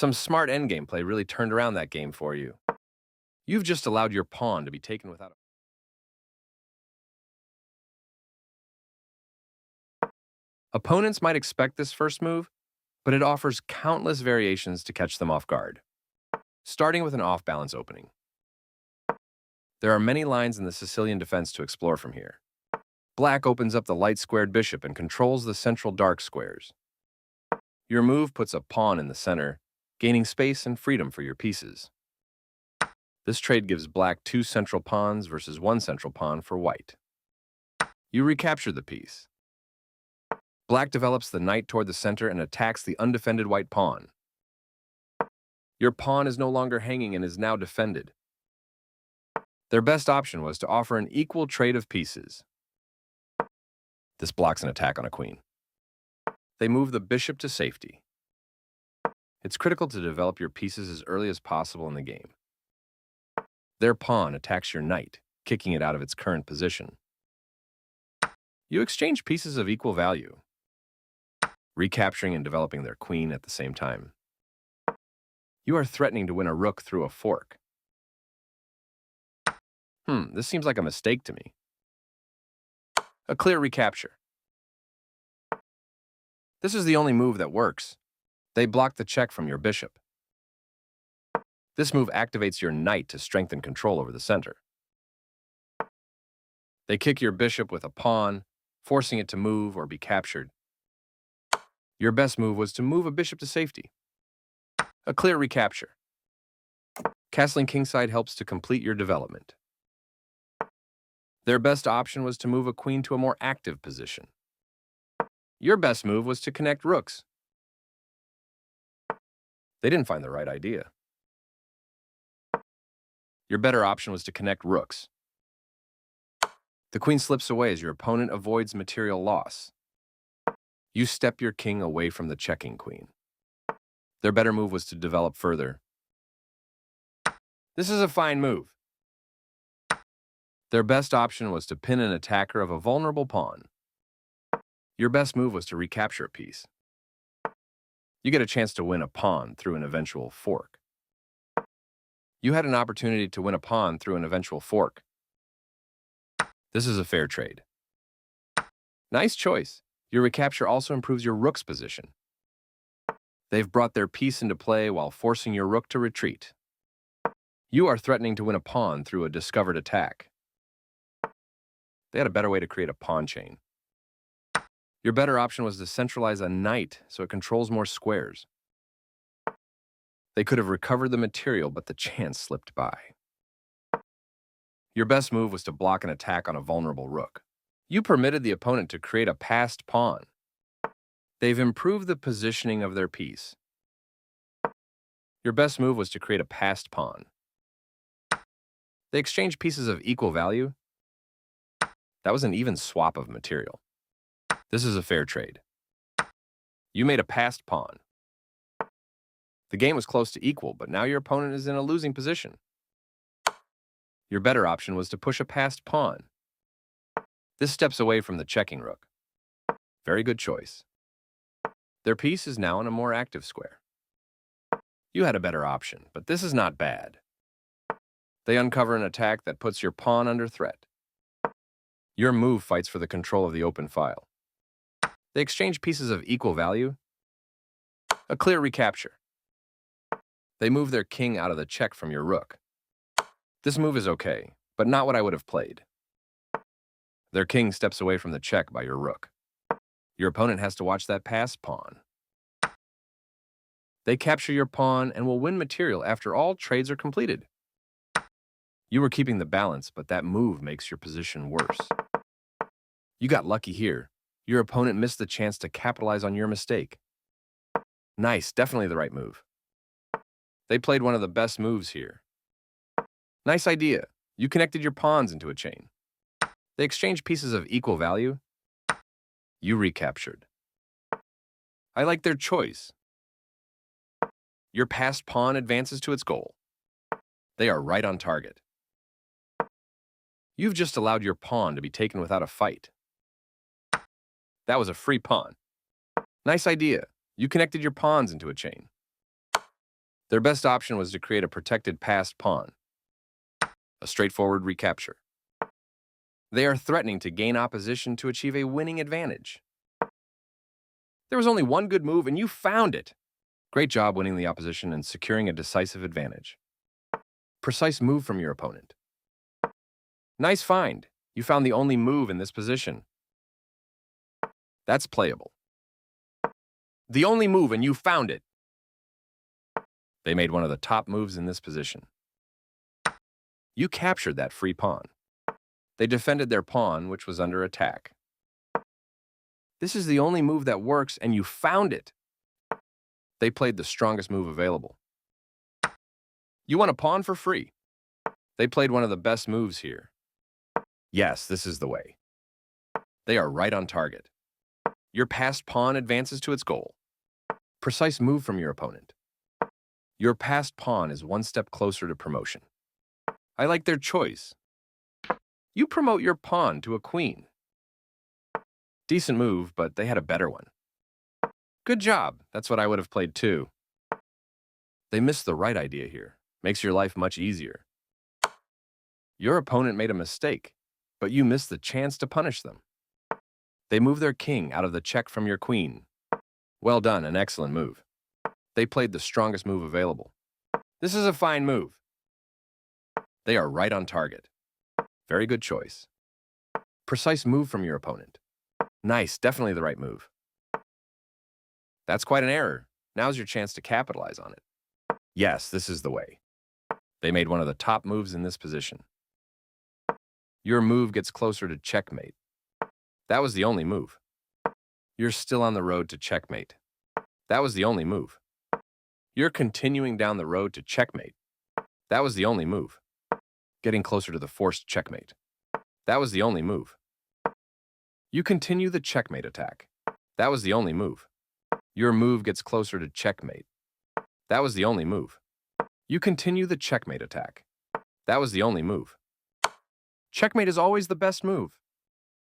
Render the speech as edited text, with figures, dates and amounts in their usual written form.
Some smart endgame play really turned around that game for you. You've just allowed your pawn to be taken without a... Opponents might expect this first move, but it offers countless variations to catch them off guard. Starting with an off-balance opening. There are many lines in the Sicilian defense to explore from here. Black opens up the light-squared bishop and controls the central dark squares. Your move puts a pawn in the center, gaining space and freedom for your pieces. This trade gives black 2 central pawns versus 1 central pawn for white. You recapture the piece. Black develops the knight toward the center and attacks the undefended white pawn. Your pawn is no longer hanging and is now defended. Their best option was to offer an equal trade of pieces. This blocks an attack on a queen. They move the bishop to safety. It's critical to develop your pieces as early as possible in the game. Their pawn attacks your knight, kicking it out of its current position. You exchange pieces of equal value, recapturing and developing their queen at the same time. You are threatening to win a rook through a fork. This seems like a mistake to me. A clear recapture. This is the only move that works. They block the check from your bishop. This move activates your knight to strengthen control over the center. They kick your bishop with a pawn, forcing it to move or be captured. Your best move was to move a bishop to safety. A clear recapture. Castling kingside helps to complete your development. Their best option was to move a queen to a more active position. Your best move was to connect rooks. They didn't find the right idea. Your better option was to connect rooks. The queen slips away as your opponent avoids material loss. You step your king away from the checking queen. Their better move was to develop further. This is a fine move. Their best option was to pin an attacker of a vulnerable pawn. Your best move was to recapture a piece. You get a chance to win a pawn through an eventual fork. You had an opportunity to win a pawn through an eventual fork. This is a fair trade. Nice choice. Your recapture also improves your rook's position. They've brought their piece into play while forcing your rook to retreat. You are threatening to win a pawn through a discovered attack. They had a better way to create a pawn chain. Your better option was to centralize a knight so it controls more squares. They could have recovered the material, but the chance slipped by. Your best move was to block an attack on a vulnerable rook. You permitted the opponent to create a passed pawn. They've improved the positioning of their piece. Your best move was to create a passed pawn. They exchanged pieces of equal value. That was an even swap of material. This is a fair trade. You made a passed pawn. The game was close to equal, but now your opponent is in a losing position. Your better option was to push a passed pawn. This steps away from the checking rook. Very good choice. Their piece is now in a more active square. You had a better option, but this is not bad. They uncover an attack that puts your pawn under threat. Your move fights for the control of the open file. They exchange pieces of equal value. A clear recapture. They move their king out of the check from your rook. This move is okay, but not what I would have played. Their king steps away from the check by your rook. Your opponent has to watch that passed pawn. They capture your pawn and will win material after all trades are completed. You were keeping the balance, but that move makes your position worse. You got lucky here. Your opponent missed the chance to capitalize on your mistake. Nice, definitely the right move. They played one of the best moves here. Nice idea. You connected your pawns into a chain. They exchanged pieces of equal value. You recaptured. I like their choice. Your passed pawn advances to its goal. They are right on target. You've just allowed your pawn to be taken without a fight. That was a free pawn. Nice idea. You connected your pawns into a chain. Their best option was to create a protected passed pawn, a straightforward recapture. They are threatening to gain opposition to achieve a winning advantage. There was only one good move, and you found it. Great job winning the opposition and securing a decisive advantage. Precise move from your opponent. Nice find. You found the only move in this position. That's playable. The only move, and you found it. They made one of the top moves in this position. You captured that free pawn. They defended their pawn, which was under attack. This is the only move that works, and you found it. They played the strongest move available. You won a pawn for free. They played one of the best moves here. Yes, this is the way. They are right on target. Your passed pawn advances to its goal. Precise move from your opponent. Your passed pawn is one step closer to promotion. I like their choice. You promote your pawn to a queen. Decent move, but they had a better one. Good job. That's what I would have played too. They missed the right idea here. Makes your life much easier. Your opponent made a mistake, but you missed the chance to punish them. They moved their king out of the check from your queen. Well done, an excellent move. They played the strongest move available. This is a fine move. They are right on target. Very good choice. Precise move from your opponent. Nice, definitely the right move. That's quite an error. Now's your chance to capitalize on it. Yes, this is the way. They made one of the top moves in this position. Your move gets closer to checkmate. That was the only move. You're still on the road to checkmate. That was the only move. You're continuing down the road to checkmate. That was the only move. Getting closer to the forced checkmate. That was the only move. You continue the checkmate attack. That was the only move. Your move gets closer to checkmate. That was the only move. You continue the checkmate attack. That was the only move. Checkmate is always the best move.